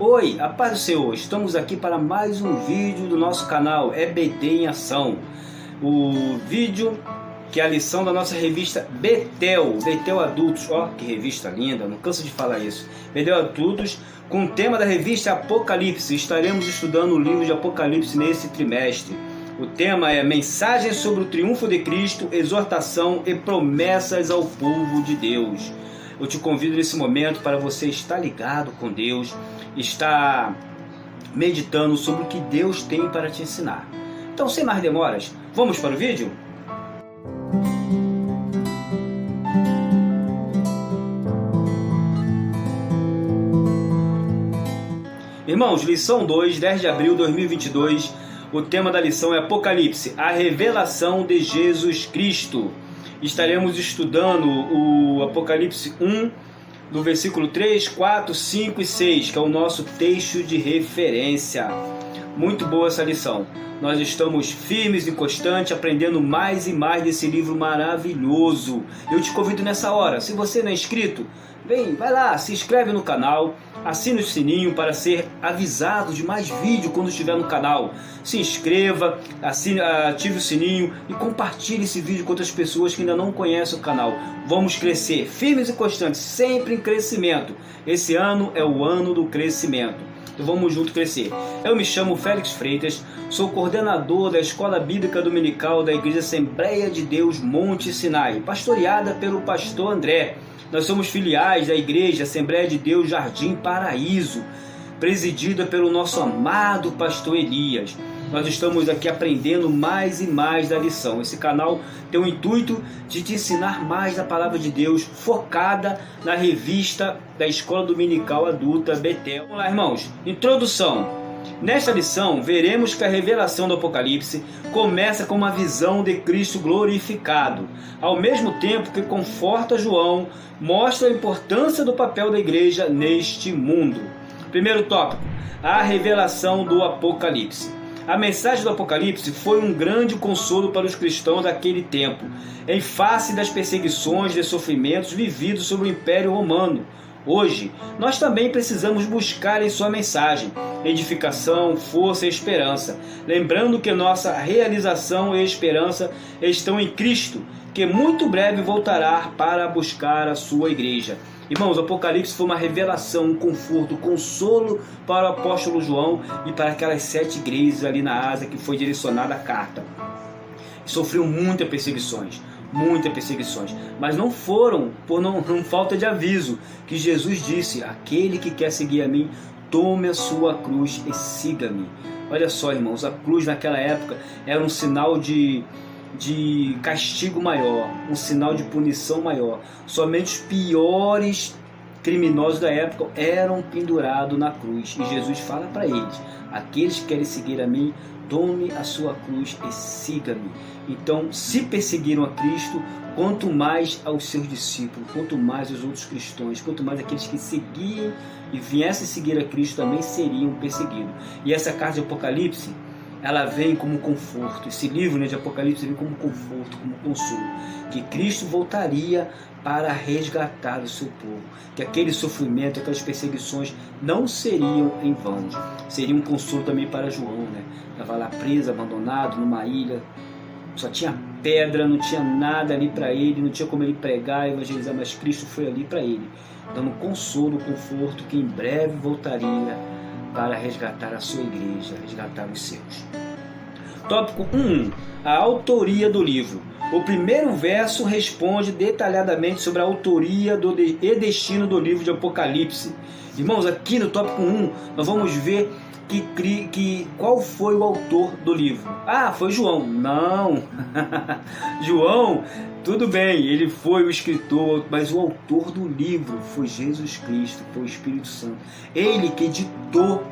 Oi, a paz do Senhor, estamos aqui para mais um vídeo do nosso canal EBD em Ação. O vídeo que é a lição da nossa revista Betel Adultos. Ó, que revista linda, não canso de falar isso. Betel Adultos, com o tema da revista Apocalipse. Estaremos estudando o livro de Apocalipse nesse trimestre. O tema é Mensagem sobre o triunfo de Cristo, exortação e promessas ao povo de Deus. Eu te convido nesse momento para você estar ligado com Deus, estar meditando sobre o que Deus tem para te ensinar. Então, sem mais demoras, vamos para o vídeo? Irmãos, lição 2, 10 de abril de 2022, o tema da lição é Apocalipse, a revelação de Jesus Cristo. Estaremos estudando o Apocalipse 1, do versículo 3, 4, 5 e 6, que é o nosso texto de referência. Muito boa essa lição. Nós estamos firmes e constantes, aprendendo mais e mais desse livro maravilhoso. Eu te convido nessa hora, se você não é inscrito, vai lá, se inscreve no canal, assine o sininho para ser avisado de mais vídeo quando estiver no canal. Se inscreva, ative o sininho e compartilhe esse vídeo com outras pessoas que ainda não conhecem o canal. Vamos crescer, firmes e constantes, sempre em crescimento. Esse ano é o ano do crescimento. Então vamos junto crescer. Eu me chamo Félix Freitas, sou coordenador da Escola Bíblica Dominical da Igreja Assembleia de Deus Monte Sinai, pastoreada pelo pastor André. Nós somos filiais da Igreja Assembleia de Deus Jardim Paraíso, presidida pelo nosso amado pastor Elias. Nós estamos aqui aprendendo mais e mais da lição. Esse canal tem o intuito de te ensinar mais da palavra de Deus, focada na revista da Escola Dominical Adulta Betel. Vamos lá, irmãos. Introdução. Nesta lição, veremos que a revelação do Apocalipse começa com uma visão de Cristo glorificado, ao mesmo tempo que conforta João, mostra a importância do papel da igreja neste mundo. Primeiro tópico, a revelação do Apocalipse. A mensagem do Apocalipse foi um grande consolo para os cristãos daquele tempo, em face das perseguições e sofrimentos vividos sob o Império Romano. Hoje, nós também precisamos buscar em sua mensagem edificação, força e esperança, lembrando que nossa realização e esperança estão em Cristo, que muito breve voltará para buscar a sua igreja. Irmãos, o Apocalipse foi uma revelação, um conforto, um consolo para o apóstolo João e para aquelas 7 igrejas ali na Ásia que foi direcionada a carta. Sofreu muitas perseguições, mas não foram por não falta de aviso, que Jesus disse: aquele que quer seguir a mim, tome a sua cruz e siga-me. Olha só, irmãos, a cruz naquela época era um sinal de castigo maior, um sinal de punição maior. Somente os piores criminosos da época eram pendurados na cruz. E Jesus fala para eles: aqueles que querem seguir a mim, tome a sua cruz e siga-me. Então, se perseguiram a Cristo, quanto mais aos seus discípulos, quanto mais aos outros cristãos, quanto mais aqueles que seguiam e viessem seguir a Cristo também seriam perseguidos. E essa carta de Apocalipse, ela vem como conforto. Esse livro de Apocalipse vem como conforto, como consolo, que Cristo voltaria para resgatar o seu povo, que aquele sofrimento, aquelas perseguições não seriam em vão. Seria um consolo também para João, né? Estava lá preso, abandonado numa ilha, só tinha pedra, não tinha nada ali para ele, não tinha como ele pregar, evangelizar, mas Cristo foi ali para ele, dando consolo, conforto, que em breve voltaria para resgatar a sua igreja, resgatar os seus. Tópico 1. A autoria do livro. O primeiro verso responde detalhadamente sobre a autoria e destino do livro de Apocalipse. Irmãos, aqui no tópico 1, nós vamos ver qual foi o autor do livro. Ah, foi João. Não! João, tudo bem, ele foi o escritor, mas o autor do livro foi Jesus Cristo, foi o Espírito Santo. Ele que ditou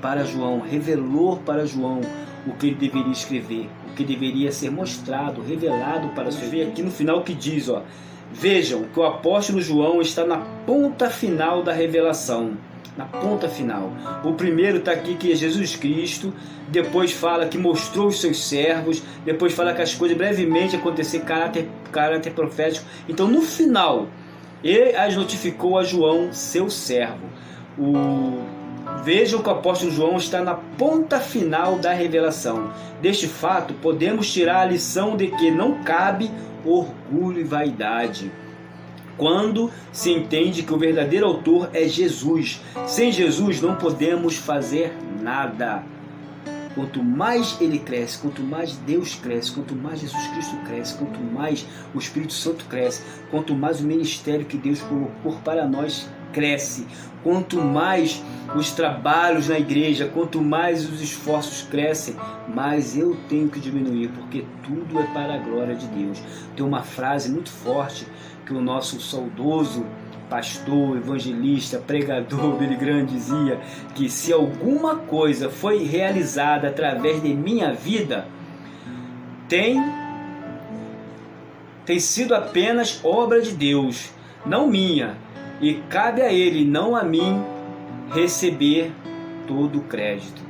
para João, revelou para João o que ele deveria escrever, o que deveria ser mostrado, revelado para você. Ver aqui no final que diz, ó: vejam que o apóstolo João está na ponta final da revelação. Na ponta final. O primeiro está aqui, que é Jesus Cristo. Depois fala que mostrou os seus servos. Depois fala que as coisas brevemente acontecer, caráter profético. Então, no final, ele as notificou a João, seu servo. O Vejam que o apóstolo João está na ponta final da revelação. Deste fato, podemos tirar a lição de que não cabe orgulho e vaidade quando se entende que o verdadeiro autor é Jesus. Sem Jesus não podemos fazer nada. Quanto mais ele cresce, quanto mais Deus cresce, quanto mais Jesus Cristo cresce, quanto mais o Espírito Santo cresce, quanto mais o ministério que Deus colocou para nós cresce, quanto mais os trabalhos na igreja, quanto mais os esforços crescem, mais eu tenho que diminuir, porque tudo é para a glória de Deus. Tem uma frase muito forte que o nosso saudoso pastor, evangelista, pregador Billy Graham dizia, que se alguma coisa foi realizada através de minha vida, tem sido apenas obra de Deus, não minha, e cabe a Ele, não a mim, receber todo o crédito.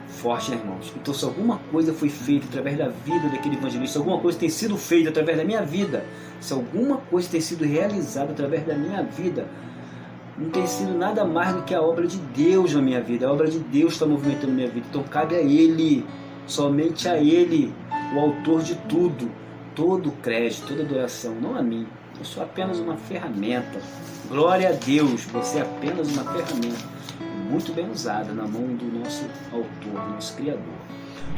Forte, né, irmãos? Então, se alguma coisa foi feita através da vida daquele evangelista, se alguma coisa tem sido feita através da minha vida, se alguma coisa tem sido realizada através da minha vida, não tem sido nada mais do que a obra de Deus na minha vida. A obra de Deus está movimentando a minha vida. Então, cabe a Ele, somente a Ele, o autor de tudo, todo o crédito, toda a adoração, não a mim. Eu sou apenas uma ferramenta. Glória a Deus, você é apenas uma ferramenta, muito bem usada na mão do nosso autor, nosso Criador.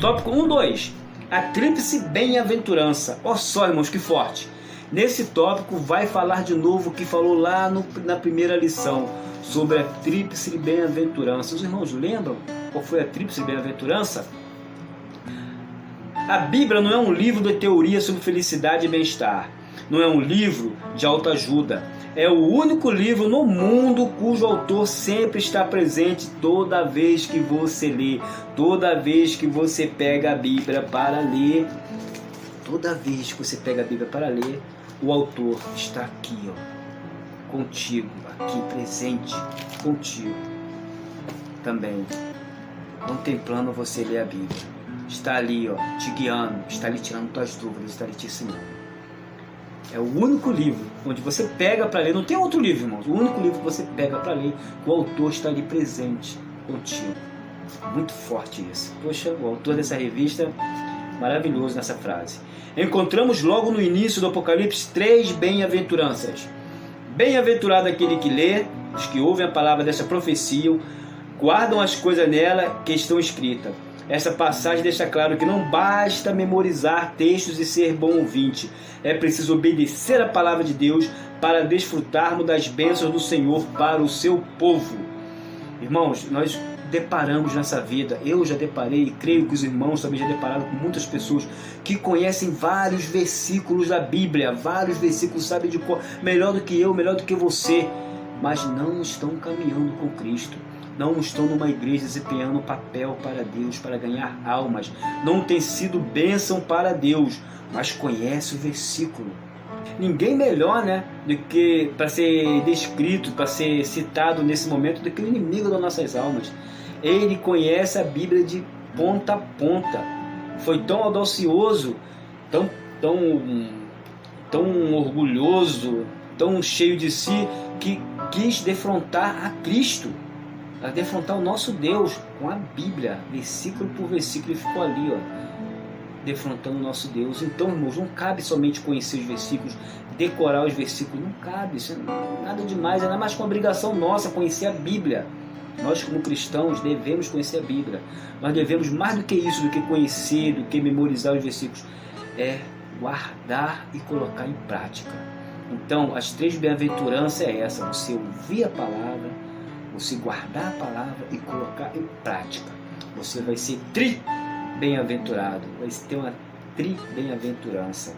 Tópico 1.2. A tríplice bem-aventurança. Ó só, irmãos, que forte. Nesse tópico vai falar de novo o que falou lá na primeira lição, sobre a tríplice bem-aventurança. Os irmãos lembram qual foi a tríplice bem-aventurança? A Bíblia não é um livro de teoria sobre felicidade e bem-estar. Não é um livro de autoajuda. É o único livro no mundo cujo autor sempre está presente toda vez que você lê, toda vez que você pega a Bíblia para ler. Toda vez que você pega a Bíblia para ler, o autor está aqui, ó, contigo, aqui presente, contigo também, contemplando você ler a Bíblia. Está ali, ó, te guiando, está ali tirando tuas dúvidas, está ali te ensinando. É o único livro onde você pega para ler, não tem outro livro, irmãos. O único livro que você pega para ler, o autor está ali presente contigo. Muito forte isso. Poxa, o autor dessa revista, maravilhoso nessa frase. Encontramos logo no início do Apocalipse 3 bem-aventuranças. Bem-aventurado aquele que lê, os que ouvem a palavra dessa profecia, guardam as coisas nela que estão escritas. Essa passagem deixa claro que não basta memorizar textos e ser bom ouvinte. É preciso obedecer a palavra de Deus para desfrutarmos das bênçãos do Senhor para o seu povo. Irmãos, nós deparamos nessa vida, eu já deparei, e creio que os irmãos também já depararam com muitas pessoas que conhecem vários versículos da Bíblia, vários versículos, sabem de cor, melhor do que eu, melhor do que você, mas não estão caminhando com Cristo. Não estão numa igreja desempenhando papel para Deus, para ganhar almas. Não tem sido bênção para Deus, mas conhece o versículo. Ninguém melhor, né, do que para ser descrito, para ser citado nesse momento, do que o inimigo das nossas almas. Ele conhece a Bíblia de ponta a ponta. Foi tão audacioso, tão orgulhoso, tão cheio de si, que quis defrontar a Cristo, a defrontar o nosso Deus com a Bíblia, versículo por versículo, e ficou ali, ó, defrontando o nosso Deus. Então, irmãos, não cabe somente conhecer os versículos, decorar os versículos, não cabe, isso é nada demais, é nada mais que uma obrigação nossa conhecer a Bíblia. Nós, como cristãos, devemos conhecer a Bíblia. Nós devemos mais do que isso, do que conhecer, do que memorizar os versículos, é guardar e colocar em prática. Então, as 3 bem-aventuranças é essa: você ouvir a palavra, você guardar a palavra e colocar em prática. Você vai ser bem-aventurado, vai ter uma bem-aventurança.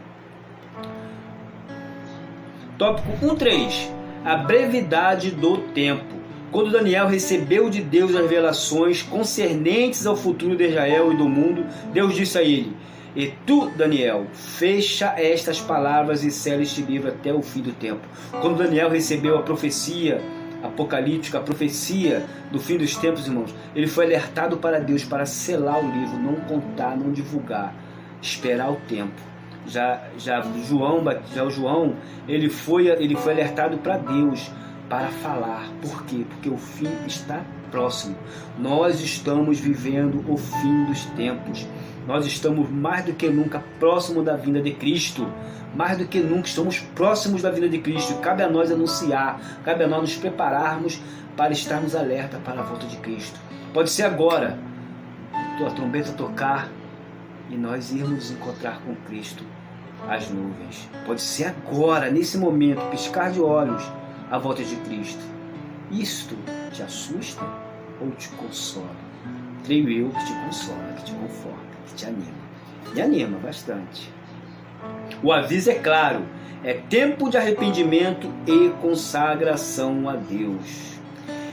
Tópico 1.3. A brevidade do tempo. Quando Daniel recebeu de Deus as revelações concernentes ao futuro de Israel e do mundo, Deus disse a ele: e tu, Daniel, fecha estas palavras e sela este livro até o fim do tempo. Quando Daniel recebeu a profecia apocalíptica, a profecia do fim dos tempos, irmãos, ele foi alertado para Deus para selar o livro, não contar, não divulgar, esperar o tempo. Já o João, ele foi alertado para Deus para falar. Por quê? Porque o fim está próximo. Nós estamos vivendo o fim dos tempos. Nós estamos mais do que nunca próximo da vinda de Cristo. Mais do que nunca estamos próximos da vinda de Cristo. Cabe a nós anunciar, cabe a nós nos prepararmos para estarmos alerta para a volta de Cristo. Pode ser agora, a trombeta tocar e nós irmos encontrar com Cristo as nuvens. Pode ser agora, nesse momento, piscar de olhos, a volta de Cristo. Isto te assusta ou te consola? Creio eu que te consola, que te conforta, que te anima. Me anima bastante. O aviso é claro, é tempo de arrependimento e consagração a Deus.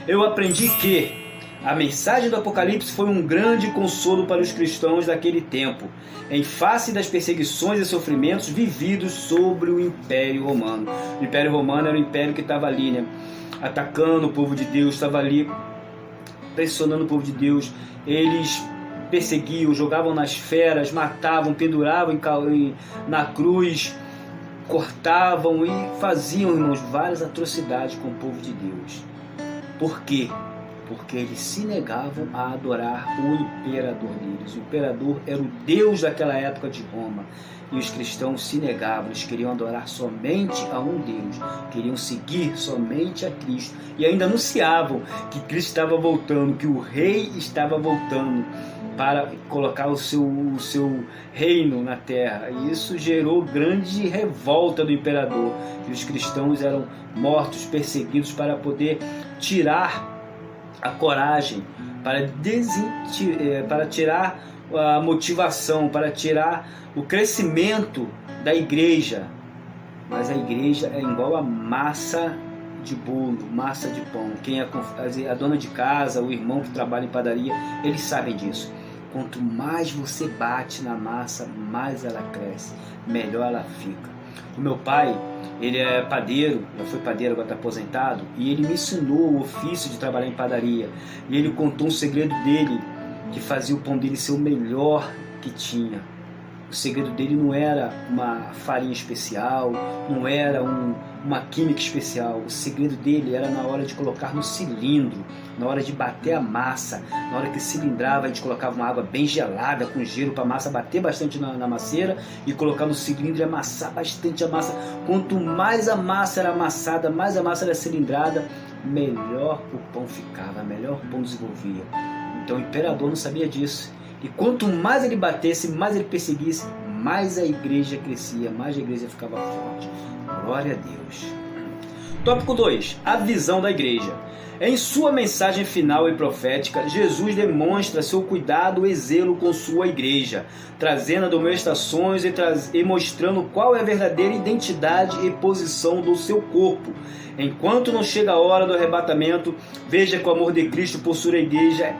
Eu aprendi que a mensagem do Apocalipse foi um grande consolo para os cristãos daquele tempo, em face das perseguições e sofrimentos vividos sobre o Império Romano. O Império Romano era o império que estava ali, né, atacando o povo de Deus, estava ali pressionando o povo de Deus. Eles perseguiam, jogavam nas feras, matavam, penduravam na cruz, cortavam e faziam, irmãos, várias atrocidades com o povo de Deus. Por quê? Porque eles se negavam a adorar o imperador deles. O imperador era o Deus daquela época de Roma. E os cristãos se negavam, eles queriam adorar somente a um Deus, queriam seguir somente a Cristo. E ainda anunciavam que Cristo estava voltando, que o rei estava voltando para colocar o seu reino na terra. E isso gerou grande revolta do imperador. E os cristãos eram mortos, perseguidos para poder tirar a coragem, para tirar a motivação, para tirar o crescimento da igreja. Mas a igreja é igual a massa de bolo, massa de pão. Quem é a dona de casa, o irmão que trabalha em padaria, eles sabem disso. Quanto mais você bate na massa, mais ela cresce, melhor ela fica. O meu pai, ele é padeiro, já foi padeiro, agora está aposentado, e ele me ensinou o ofício de trabalhar em padaria. E ele contou um segredo dele, que fazia o pão dele ser o melhor que tinha. O segredo dele não era uma farinha especial, não era uma química especial. O segredo dele era na hora de colocar no cilindro, na hora de bater a massa. Na hora que cilindrava, a gente colocava uma água bem gelada com gelo para a massa bater bastante na masseira e colocar no cilindro e amassar bastante a massa. Quanto mais a massa era amassada, mais a massa era cilindrada, melhor o pão ficava, melhor o pão desenvolvia. Então o imperador não sabia disso. E quanto mais ele batesse, mais ele perseguisse, mais a igreja crescia, mais a igreja ficava forte. Glória a Deus. Tópico 2. A visão da igreja. Em sua mensagem final e profética, Jesus demonstra seu cuidado e zelo com sua igreja, trazendo admoestações e mostrando qual é a verdadeira identidade e posição do seu corpo. Enquanto não chega a hora do arrebatamento, veja que o amor de Cristo por sua igreja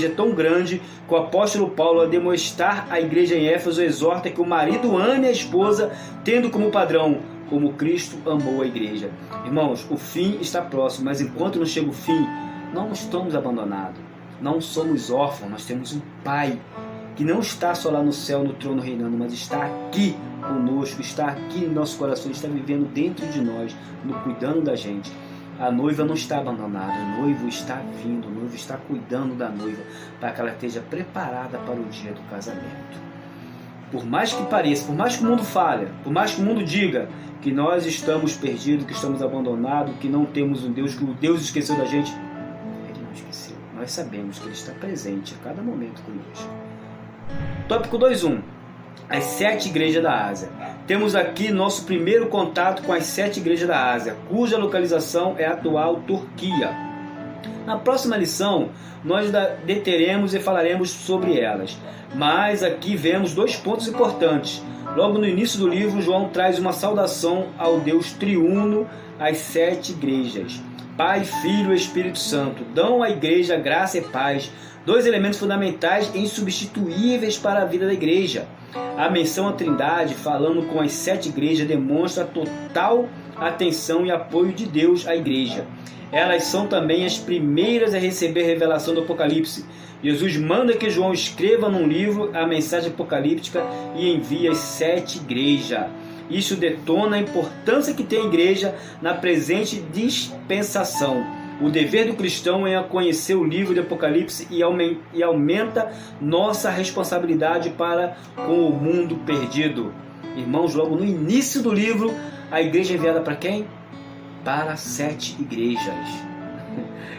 é tão grande que o apóstolo Paulo, a demonstrar à igreja em Éfeso, exorta que o marido ame a esposa, tendo como padrão como Cristo amou a igreja. Irmãos, o fim está próximo, mas enquanto não chega o fim, não estamos abandonados, não somos órfãos, nós temos um Pai que não está só lá no céu, no trono reinando, mas está aqui conosco, está aqui em nosso coração, está vivendo dentro de nós, cuidando da gente. A noiva não está abandonada, o noivo está vindo, o noivo está cuidando da noiva para que ela esteja preparada para o dia do casamento. Por mais que pareça, por mais que o mundo fale, por mais que o mundo diga que nós estamos perdidos, que estamos abandonados, que não temos um Deus, que o Deus esqueceu da gente, Ele não esqueceu. Nós sabemos que Ele está presente a cada momento conosco. Tópico 2.1. As 7 igrejas da Ásia. Temos aqui nosso primeiro contato com as 7 igrejas da Ásia, cuja localização é a atual Turquia. Na próxima lição, nós deteremos e falaremos sobre elas. Mas aqui vemos 2 pontos importantes. Logo no início do livro, João traz uma saudação ao Deus triuno às 7 igrejas. Pai, Filho e Espírito Santo dão à igreja graça e paz, 2 elementos fundamentais e insubstituíveis para a vida da igreja. A menção à Trindade, falando com as 7 igrejas, demonstra a total atenção e apoio de Deus à igreja. Elas são também as primeiras a receber a revelação do Apocalipse. Jesus manda que João escreva num livro a mensagem apocalíptica e envia as 7 igrejas. Isso detona a importância que tem a igreja na presente dispensação. O dever do cristão é conhecer o livro de Apocalipse e aumenta nossa responsabilidade para com o mundo perdido. Irmãos, logo no início do livro, a igreja é enviada para quem? Para 7 igrejas.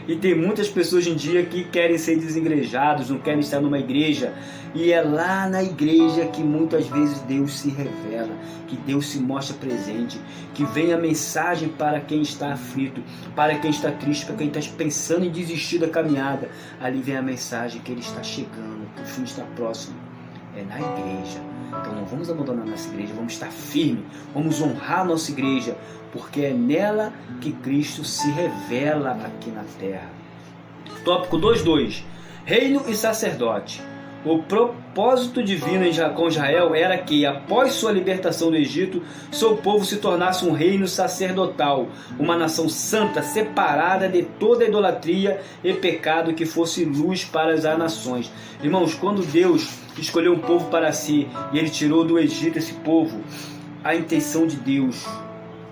E tem muitas pessoas hoje em dia que querem ser desigrejados, não querem estar numa igreja. E é lá na igreja que muitas vezes Deus se revela, que Deus se mostra presente, que vem a mensagem para quem está aflito, para quem está triste, para quem está pensando em desistir da caminhada. Ali vem a mensagem que Ele está chegando, que o fim está próximo. É na igreja. Então não vamos abandonar nossa igreja, vamos estar firmes, vamos honrar nossa igreja, porque é nela que Cristo se revela aqui na terra. Tópico 2.2. Reino e sacerdote. O propósito divino com Israel era que, após sua libertação do Egito, seu povo se tornasse um reino sacerdotal, uma nação santa, separada de toda idolatria e pecado, que fosse luz para as nações. Irmãos, quando Deus escolheu um povo para si e Ele tirou do Egito esse povo, a intenção de Deus,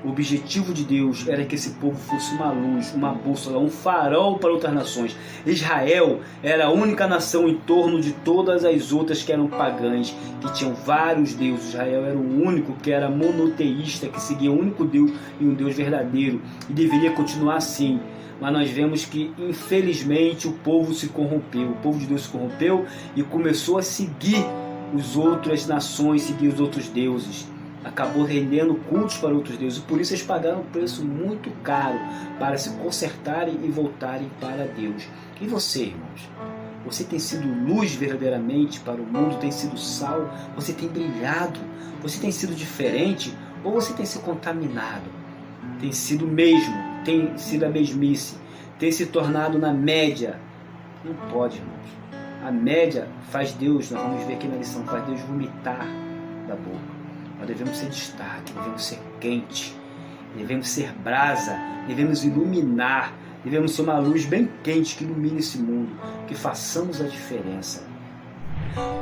o objetivo de Deus era que esse povo fosse uma luz, uma bússola, um farol para outras nações. Israel era a única nação em torno de todas as outras que eram pagãs, que tinham vários deuses. Israel era o único que era monoteísta, que seguia um único Deus e um Deus verdadeiro, e deveria continuar assim. Mas nós vemos que, infelizmente, o povo se corrompeu, o povo de Deus se corrompeu e começou a seguir as outras nações, seguir os outros deuses. Acabou rendendo cultos para outros deuses, e por isso eles pagaram um preço muito caro para se consertarem e voltarem para Deus. E você, irmãos? Você tem sido luz verdadeiramente para o mundo, tem sido sal, você tem brilhado, você tem sido diferente, ou você tem se contaminado? Tem sido mesmo, tem sido a mesmice, tem se tornado na média. Não pode, irmãos. A média faz Deus, nós vamos ver aqui na lição, faz Deus vomitar da boca. Nós devemos ser destaque, devemos ser quente, devemos ser brasa, devemos iluminar, devemos ser uma luz bem quente que ilumine esse mundo, que façamos a diferença.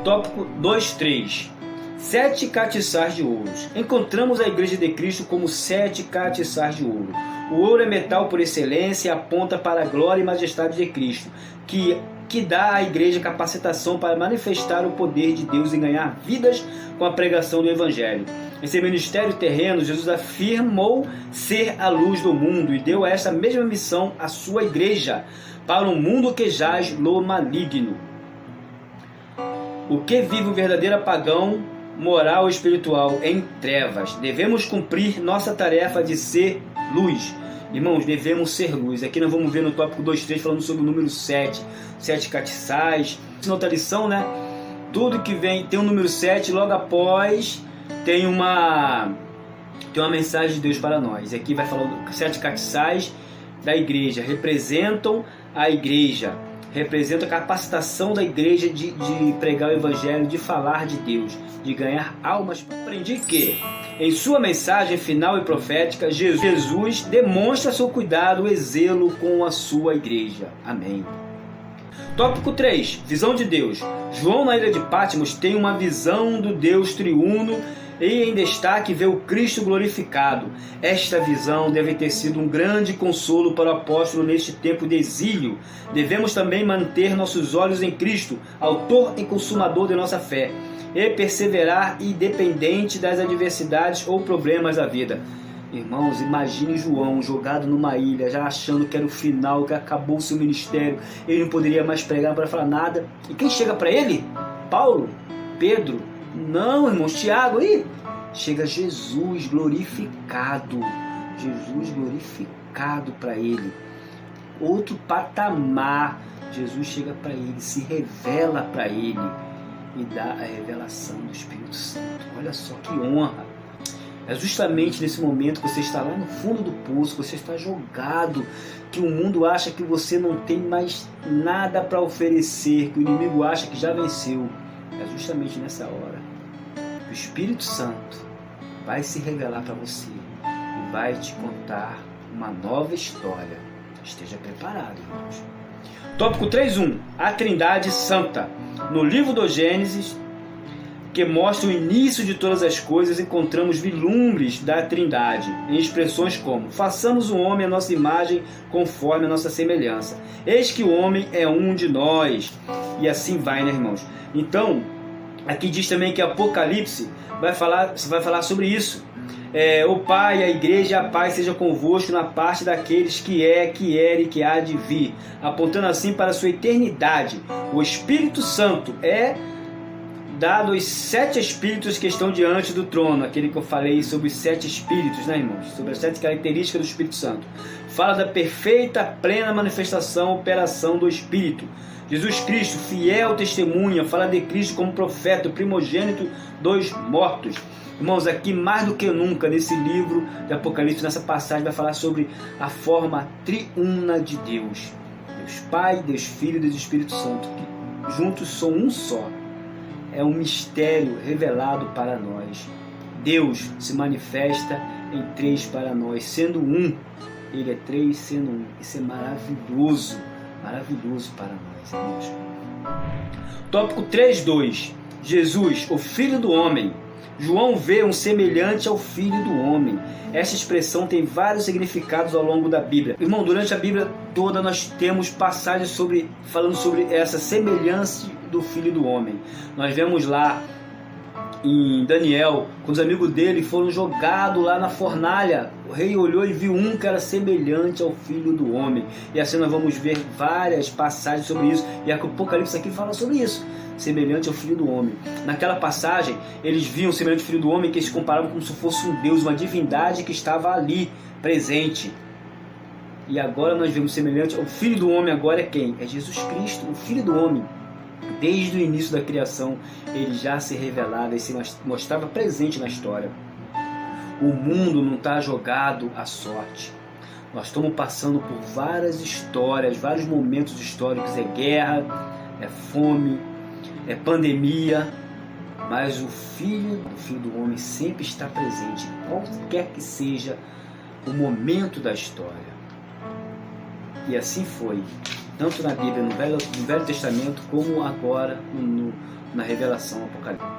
Tópico 2.3. 7 castiçais de ouro. Encontramos a Igreja de Cristo como 7 castiçais de ouro. O ouro é metal por excelência e aponta para a glória e majestade de Cristo, que dá à igreja capacitação para manifestar o poder de Deus e ganhar vidas com a pregação do Evangelho. Em seu ministério terreno, Jesus afirmou ser a luz do mundo e deu essa mesma missão à sua igreja, para um mundo que jaz no maligno. O que vive o verdadeiro pagão, moral e espiritual em trevas. Devemos cumprir nossa tarefa de ser luz. Irmãos, devemos ser luz. Aqui nós vamos ver no tópico 2.3 falando sobre o número 7. 7 castiçais. Na outra lição, né? Tudo que vem tem o número 7, logo após tem uma mensagem de Deus para nós. Aqui vai falar 7 castiçais da igreja. Representam a igreja. Representam a capacitação da igreja de pregar o Evangelho, de falar de Deus, de ganhar almas. Aprendi que, em sua mensagem final e profética, Jesus demonstra seu cuidado e zelo com a sua igreja. Amém. Tópico 3. Visão de Deus. João, na ilha de Patmos, tem uma visão do Deus triuno e, em destaque, vê o Cristo glorificado. Esta visão deve ter sido um grande consolo para o apóstolo neste tempo de exílio. Devemos também manter nossos olhos em Cristo, autor e consumador de nossa fé, e perseverar independente das adversidades ou problemas da vida. Irmãos, imagine João jogado numa ilha, já achando que era o final, que acabou o seu ministério, ele não poderia mais pregar para falar nada. E quem chega para ele? Paulo? Pedro? Não, irmãos, Tiago, aí chega Jesus glorificado. Jesus glorificado para ele. Outro patamar. Jesus chega para ele, se revela para ele e dá a revelação do Espírito Santo. Olha só que honra. É justamente nesse momento que você está lá no fundo do poço, que você está jogado, que o mundo acha que você não tem mais nada para oferecer, que o inimigo acha que já venceu. É justamente nessa hora que o Espírito Santo vai se revelar para você e vai te contar uma nova história. Esteja preparado, irmãos. Tópico 3.1. A Trindade Santa. No livro do Gênesis, que mostra o início de todas as coisas, encontramos vislumbres da Trindade, em expressões como: façamos o homem à nossa imagem, conforme a nossa semelhança. Eis que o homem é um de nós. E assim vai, né, irmãos? Então, aqui diz também que Apocalipse vai falar sobre isso. O Pai, a Igreja, a paz seja convosco na parte daqueles que era e que há de vir, apontando assim para a sua eternidade. O Espírito Santo é dado aos 7 Espíritos que estão diante do trono, aquele que eu falei sobre os 7 Espíritos, né, irmãos? Sobre as 7 características do Espírito Santo. Fala da perfeita, plena manifestação, operação do Espírito. Jesus Cristo, fiel testemunha, fala de Cristo como profeta, o primogênito dos mortos. Irmãos, aqui mais do que nunca, nesse livro de Apocalipse, nessa passagem, vai falar sobre a forma triuna de Deus. Deus Pai, Deus Filho e Deus Espírito Santo, que juntos são um só. É um mistério revelado para nós. Deus se manifesta em 3 para nós, sendo um. Ele é 3, sendo um. Isso é maravilhoso, maravilhoso para nós, irmãos. Tópico 3.2. Jesus, o Filho do Homem. João vê um semelhante ao Filho do Homem. Essa expressão tem vários significados ao longo da Bíblia. Irmão, durante a Bíblia toda nós temos passagens falando sobre essa semelhança do Filho do Homem. Nós vemos lá em Daniel, quando os amigos dele foram jogados lá na fornalha, o rei olhou e viu um que era semelhante ao Filho do Homem. E assim nós vamos ver várias passagens sobre isso. E a Apocalipse aqui fala sobre isso, semelhante ao Filho do Homem. Naquela passagem, eles viam semelhante ao Filho do Homem, que eles comparavam como se fosse um Deus, uma divindade que estava ali, presente. E agora nós vemos semelhante ao Filho do Homem. Agora é quem? É Jesus Cristo, o Filho do Homem. Desde o início da criação, ele já se revelava e se mostrava presente na história. O mundo não está jogado à sorte. Nós estamos passando por várias histórias, vários momentos históricos. É guerra, é fome, é pandemia. Mas o Filho do Homem sempre está presente, qualquer que seja o momento da história. E assim foi, tanto na Bíblia, no Velho Testamento, como agora na revelação apocalíptica.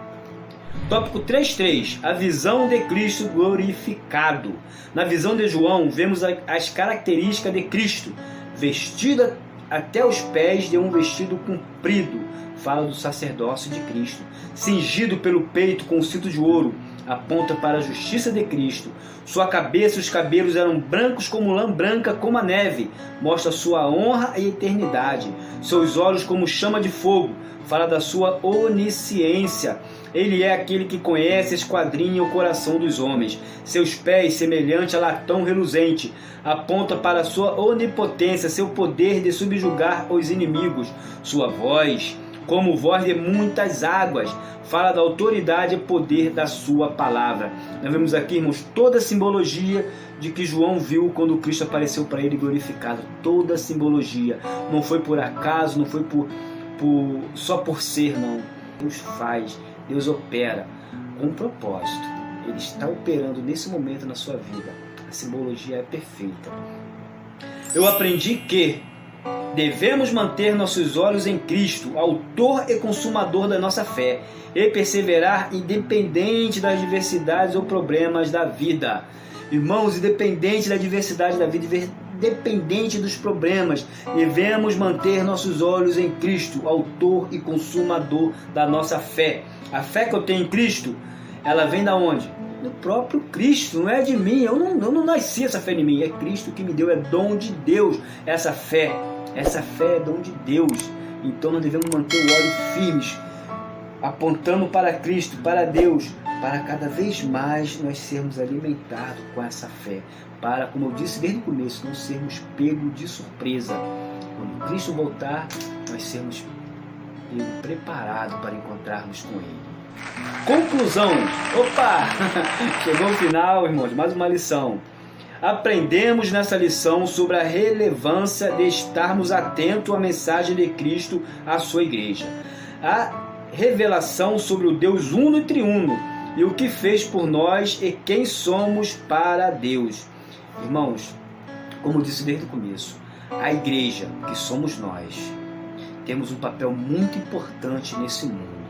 Tópico 3.3. A visão de Cristo glorificado. Na visão de João, vemos as características de Cristo, vestido até os pés de um vestido comprido. Fala do sacerdócio de Cristo. Cingido pelo peito com um cinto de ouro, aponta para a justiça de Cristo. Sua cabeça e os cabelos eram brancos como lã branca como a neve, mostra sua honra e eternidade. Seus olhos como chama de fogo, fala da sua onisciência. Ele é aquele que conhece, esquadrinha o coração dos homens. Seus pés, semelhante a latão reluzente, aponta para a sua onipotência, seu poder de subjugar os inimigos. Sua voz, como voz de muitas águas, fala da autoridade e poder da sua palavra. Nós vemos aqui, irmãos, toda a simbologia de que João viu quando Cristo apareceu para ele glorificado. Toda a simbologia. Não foi por acaso, não foi só por ser, não. Deus faz, Deus opera com um propósito. Ele está operando nesse momento na sua vida. A simbologia é perfeita. Eu aprendi que devemos manter nossos olhos em Cristo, autor e consumador da nossa fé, e perseverar independente das diversidades ou problemas da vida. Irmãos, independente da diversidade da vida, independente dos problemas, devemos manter nossos olhos em Cristo, autor e consumador da nossa fé. A fé que eu tenho em Cristo, ela vem da onde? Do próprio Cristo, não é de mim. Eu não nasci essa fé em mim, é Cristo que me deu, é dom de Deus essa fé. Essa fé é dom de Deus. Então nós devemos manter o olho firmes, apontando para Cristo, para Deus, para cada vez mais nós sermos alimentados com essa fé, para, como eu disse desde o começo, não sermos pegos de surpresa. Quando Cristo voltar, nós sermos preparados para encontrarmos com Ele. Conclusão. Opa! Chegou o final, irmãos, mais uma lição. Aprendemos nessa lição sobre a relevância de estarmos atentos à mensagem de Cristo à sua igreja. A revelação sobre o Deus uno e triuno e o que fez por nós e quem somos para Deus. Irmãos, como eu disse desde o começo, a igreja, que somos nós, temos um papel muito importante nesse mundo.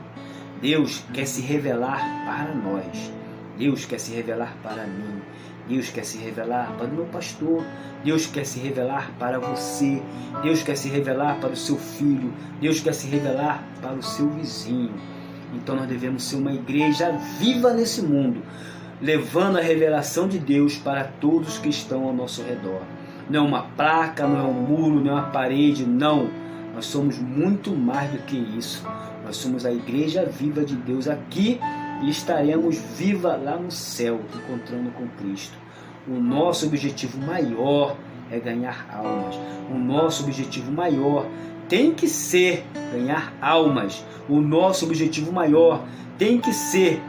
Deus quer se revelar para nós. Deus quer se revelar para mim. Deus quer se revelar para o meu pastor. Deus quer se revelar para você. Deus quer se revelar para o seu filho. Deus quer se revelar para o seu vizinho. Então nós devemos ser uma igreja viva nesse mundo, levando a revelação de Deus para todos que estão ao nosso redor. Não é uma placa, não é um muro, não é uma parede, não. Nós somos muito mais do que isso. Nós somos a igreja viva de Deus aqui e estaremos viva lá no céu, encontrando com Cristo. O nosso objetivo maior é ganhar almas. O nosso objetivo maior tem que ser ganhar almas. O nosso objetivo maior tem que ser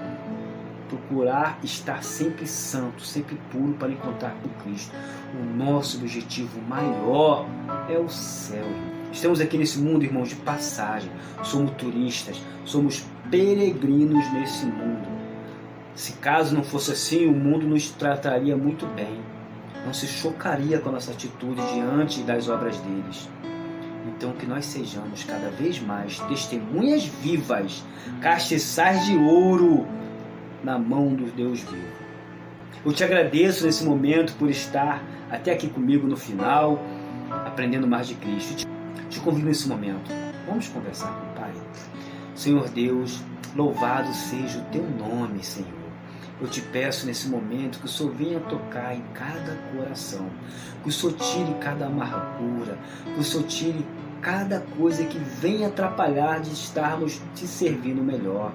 procurar estar sempre santo, sempre puro para encontrar com Cristo. O nosso objetivo maior é o céu. Estamos aqui nesse mundo, irmãos, de passagem. Somos turistas, somos peregrinos nesse mundo. Se caso não fosse assim, o mundo nos trataria muito bem. Não se chocaria com a nossa atitude diante das obras deles. Então que nós sejamos cada vez mais testemunhas vivas, castiçais de ouro na mão do Deus vivo. Eu te agradeço nesse momento por estar até aqui comigo no final, aprendendo mais de Cristo. Te convido nesse momento, vamos conversar com o Pai. Senhor Deus, louvado seja o teu nome, Senhor. Eu te peço nesse momento que o Senhor venha tocar em cada coração, que o Senhor tire cada amargura, que o Senhor tire cada coisa que venha atrapalhar de estarmos te servindo melhor.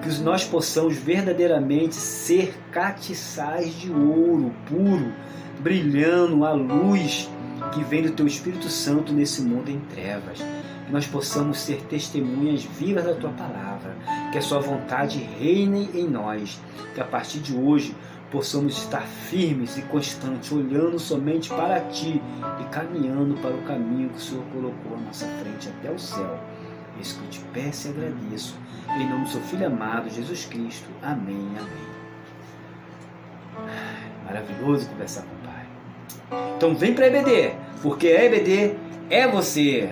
Que nós possamos verdadeiramente ser castiçais de ouro puro, brilhando a luz que vem do Teu Espírito Santo nesse mundo em trevas. Que nós possamos ser testemunhas vivas da Tua Palavra, que a Sua vontade reine em nós, que a partir de hoje possamos estar firmes e constantes, olhando somente para Ti e caminhando para o caminho que o Senhor colocou à nossa frente até o céu. É isso que eu te peço e agradeço. Em nome do seu Filho amado, Jesus Cristo. Amém, amém. Maravilhoso conversar com o Pai. Então vem para a EBD, porque a EBD é você.